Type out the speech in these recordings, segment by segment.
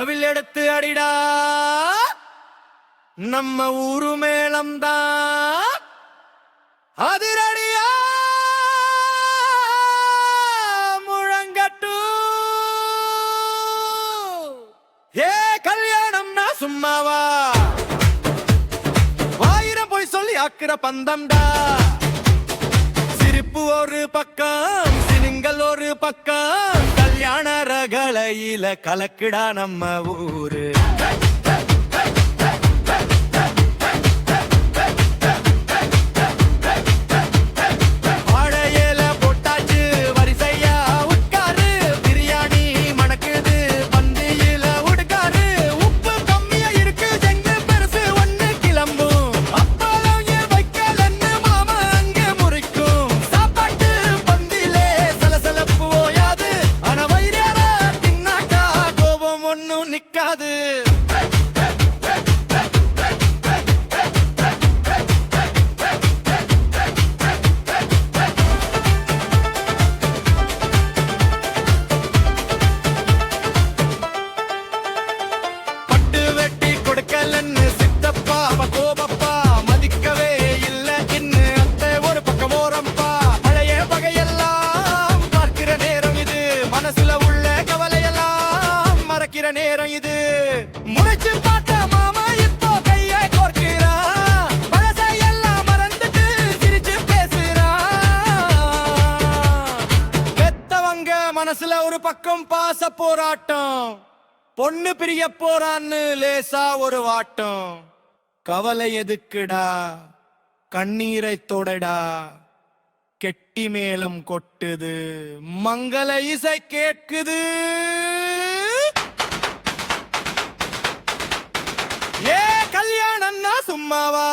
தவில் எடுத்து அடிடா நம்ம ஊரு மேளம்தான் அதிரடியா முழங்கட்டு. ஏ கல்யாணம்னா சும்மாவா, ஆயிரம் போய் சொல்லி ஆக்குற பந்தம்டா. சிரிப்பு ஒரு பக்கம், சினுங்கள் ஒரு பக்கம், கல்யாண ரகளையில கலக்குடா நம்ம ஊரு. நிக்காது பட்டு வெட்டி கொடுக்கலன்னு சித்தப்பா கோபப்பா, மதிக்கவே இல்ல இன்னு அத்தை ஒரு பக்கம் ஓரம்பா. பழைய பகையெல்லாம் பார்க்கிற நேரம் இது, மனசுல உள்ள கவலையெல்லாம் மறக்கிற நேரம் இது. முறைச்சு பார்த்த மாமா இப்போ கையை கோர்க்கிறான், பழசையெல்லாம் மறந்துட்டு சிரிச்சு பேசுறான். பெத்தவங்க மனசுல ஒரு பக்கம் பாச போராட்டம், பொண்ணு பிரிய போறான்னு லேசா ஒரு வாட்டம். கவலை எதுக்குடா, கண்ணீரை தொடடா, கெட்டி மேளம் கொட்டுது, மங்கள இசை கேட்குது. ஏ கல்யாணம்னா சும்மாவா,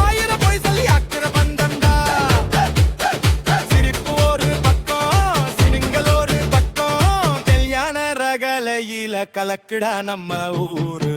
ஆயிரம் போய் சொல்லி ஆக்குற பந்தம்டா. சிரிப்பு ஒரு பக்கம், சினுங்கள் ஒரு பக்கம், கல்யாண ரகளையில கலக்குடா நம்ம ஊரு.